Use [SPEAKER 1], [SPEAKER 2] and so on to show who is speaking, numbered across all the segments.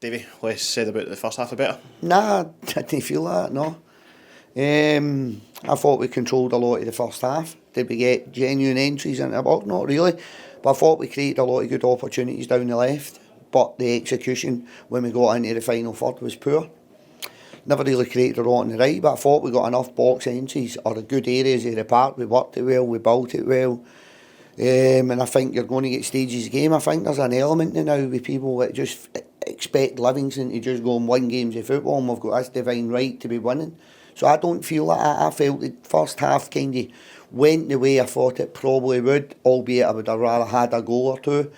[SPEAKER 1] Davey, less said about the first half the better?
[SPEAKER 2] Nah, I didn't feel that, no. I thought we controlled a lot of the first half. Did we get genuine entries into the box? Not really. But I thought we created a lot of good opportunities down the left. But the execution when we got into the final third was poor. Never really created a lot on the right, but I thought we got enough box entries or the good areas of the park. We worked it well, we built it well. And I think you're going to get stages of game. I think there's an element now with people that just expect Livingston to just go and win games of football, and we've got this divine right to be winning. So I don't feel that. I felt the first half kind of went the way I thought it probably would, albeit I would have rather had a goal or two.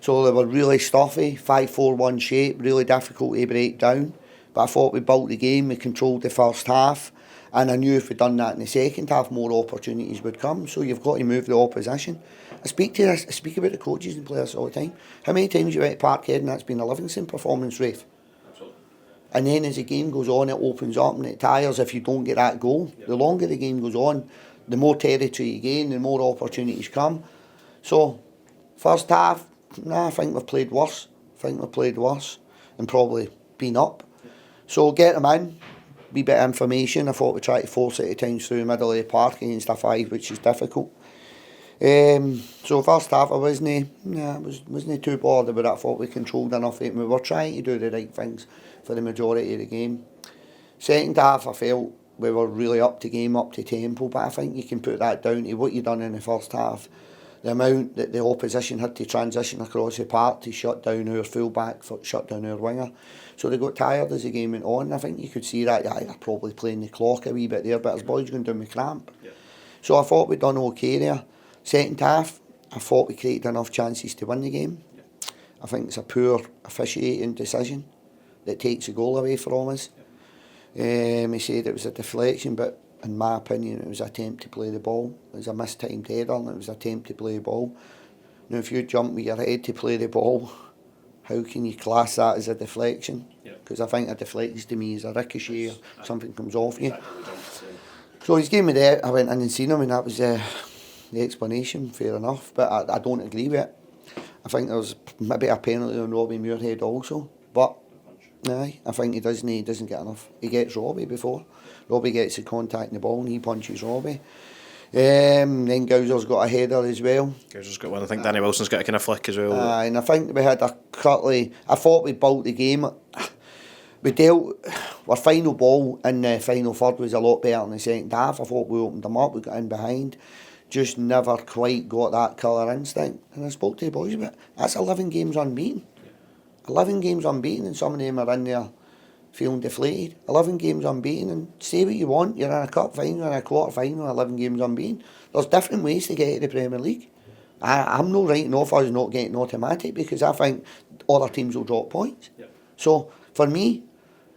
[SPEAKER 2] So they were really stuffy, 5-4-1 shape, really difficult to break down. But I thought we built the game, we controlled the first half, and I knew if we'd done that in the second half, more opportunities would come. So you've got to move the opposition. I speak about the coaches and players all the time. How many times you went to Parkhead and that's been a Livingston performance, Raith?
[SPEAKER 1] Absolutely.
[SPEAKER 2] And then as the game goes on, it opens up and it tires if you don't get that goal. Yep. The longer the game goes on, the more territory you gain, the more opportunities come. So, first half, I think we've played worse. And probably been up. So get them in, wee bit of information. I thought we tried to force it at times through the middle of the park against a 5, which is difficult. So first half I wasn't too bothered about it. I thought we controlled enough of it and we were trying to do the right things for the majority of the game. Second half I felt we were really up to game, up to tempo, but I think you can put that down to what you done in the first half. The amount that the opposition had to transition across the park to shut down our fullback, shut down our winger. So they got tired as the game went on. I think you could see that they're probably playing the clock a wee bit there, but his boys going down with cramp. Yeah. So I thought we'd done okay there. Second half, I thought we created enough chances to win the game. Yeah. I think it's a poor officiating decision that takes a goal away from us. Yeah. He said it was a deflection, but in my opinion, it was an attempt to play the ball. It was a mistimed header and it was an attempt to play the ball. Now, if you jump with your head to play the ball, how can you class that as a deflection? Because I think a deflection to me is a ricochet or something comes off you. So he's gave me that. I went in and seen him and that was the explanation, fair enough. But I don't agree with it. I think there was maybe a penalty on Robbie Muirhead also. But aye, I think he doesn't get enough. He gets Robbie before. Robbie gets the contact in the ball and he punches Robbie. Then Gowser's got a header as well.
[SPEAKER 1] Gowser's got one. I think Danny Wilson's got a kind of flick as well.
[SPEAKER 2] And I think we had a cutly. I thought we built the game. We dealt. Our final ball in the final third was a lot better in the second half. I thought we opened them up. We got in behind. Just never quite got that killer instinct. And I spoke to the boys about it. That's 11 games unbeaten. 11 games unbeaten, and some of them are in there feeling deflated. 11 games unbeaten, and say what you want, you're in a cup final, in a quarter final, 11 games unbeaten. There's different ways to get to the Premier League. I'm not writing off us not getting automatic because I think other teams will drop points. Yep. So for me,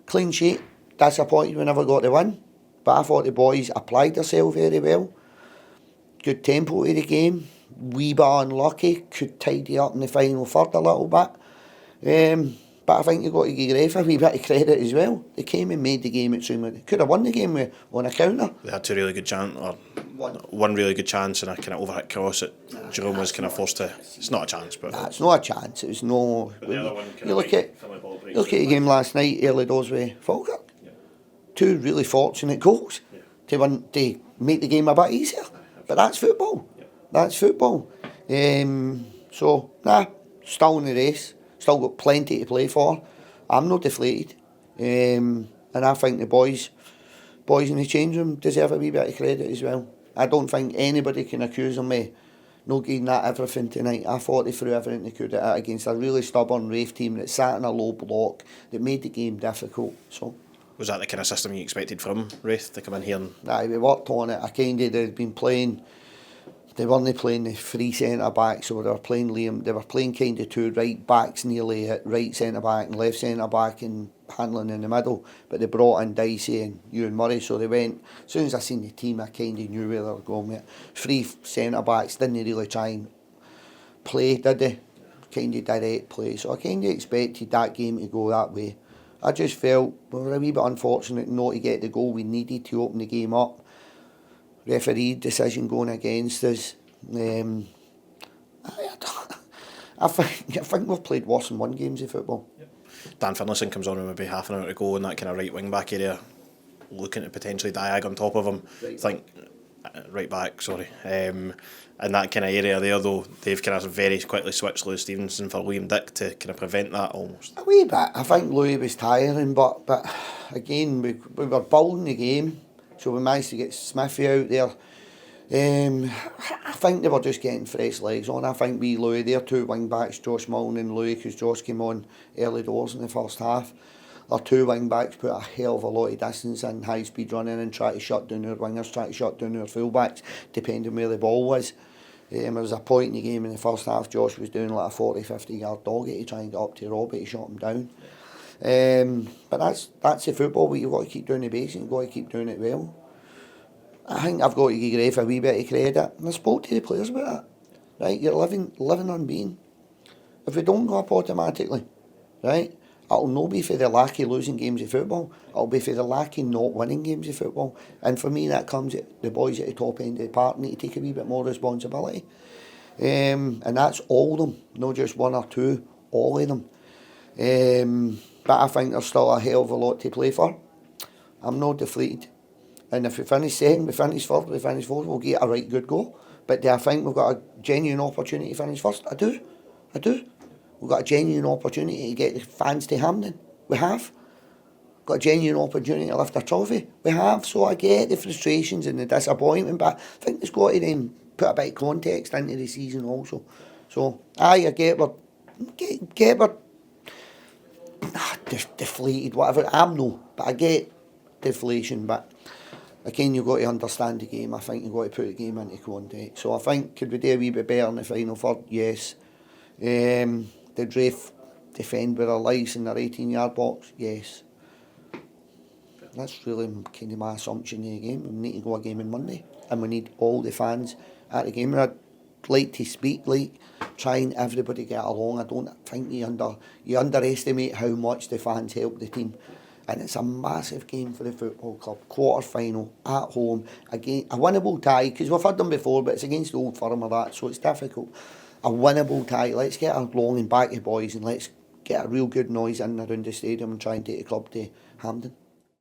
[SPEAKER 2] clean sheet, disappointed we never got the win, but I thought the boys applied themselves very well. Good tempo to the game, wee bit unlucky, could tidy up in the final third a little bit. But I think you've got to give Raith a wee bit of credit as well. They came and made the game extremely. They could have won the game on a counter.
[SPEAKER 1] They had two really good chances, or one really good chance and a kind of overhit cross that Jerome was kind of forced to. It's not a chance, but
[SPEAKER 2] it's not a chance. It was no. You look at the game last night. Early doors with Falkirk. Yeah. Two really fortunate goals to make the game a bit easier. But that's football. Yeah. That's football. So still in the race. Still got plenty to play for. I'm not deflated. And I think the boys in the change room deserve a wee bit of credit as well. I don't think anybody can accuse them of not giving that everything tonight. I thought they threw everything they could at it against a really stubborn Raith team that sat in a low block, that made the game difficult. So,
[SPEAKER 1] was that the kind of system you expected from Raith to come in here?
[SPEAKER 2] We worked on it. They'd been playing. They weren't playing the three centre backs, so they were playing Liam. They were playing kind of two right backs nearly at right centre back and left centre back and Hanlon in the middle. But they brought in Dicey and Ewan Murray, so they went. As soon as I seen the team, I kind of knew where they were going with it. Three centre backs didn't really try and play, did they? Kind of direct play. So I kind of expected that game to go that way. I just felt we were a wee bit unfortunate not to get the goal we needed to open the game up. Referee decision going against us. I think we've played worse than one games of football.
[SPEAKER 1] Yep. Dan Finlayson comes on with maybe half an hour to go in that kind of right wing back area, looking to potentially diag on top of him. Right back, sorry. In that kind of area there, though, they've kind of very quickly switched Lewis Stevenson for William Dick to kind of prevent that almost.
[SPEAKER 2] A wee bit. I think Louis was tiring, but again, we were building the game, so we managed to get Smithy out there. I think they were just getting fresh legs on. I think Louis, their two wing backs, Josh Mullen and Louis, because Josh came on early doors in the first half. Our two wing backs put a hell of a lot of distance in, high speed running, and try to shut down our wingers, try to shut down our full backs, depending where the ball was. There was a point in the game in the first half, Josh was doing like a 40-50 yard doggy to try and get up to Robbie to shut him down. But that's the football, but you've got to keep doing the basics, you've got to keep doing it well. I think I've got to give Raith a wee bit of credit, and I spoke to the players about it. Right, you're living unbeaten. If we don't go up automatically, right, it'll not be for the lack of losing games of football, it'll be for the lack of not winning games of football. And for me, that comes at the boys at the top end of the park need to take a wee bit more responsibility. And that's all of them, not just one or two, all of them. But I think there's still a hell of a lot to play for. I'm not deflated. And if we finish second, we finish third, we finish fourth, we'll get a right good go. But do I think we've got a genuine opportunity to finish first? I do. We've got a genuine opportunity to get the fans to Hampden. We have. Got a genuine opportunity to lift a trophy. We have. So I get the frustrations and the disappointment, but I think it's got to then put a bit of context into the season also. So I get we're deflated, whatever. I'm no, but I get deflation. But again, you've got to understand the game. I think you've got to put the game into context. So I think, could we do a wee bit better in the final third? Yes. Did Raith defend with their lives in their 18-yard box? Yes. That's really kind of my assumption in the game. We need to go a game on Monday, and we need all the fans at the game. And I'd like to speak like trying everybody get along. I don't think you underestimate how much the fans help the team. And it's a massive game for the football club. Quarter final at home, again a winnable tie, because we've had them before, but it's against the Old Firm or that, so it's difficult. A winnable tie. Let's get along and back the boys, and let's get a real good noise in around the stadium and try and take the club to Hampden.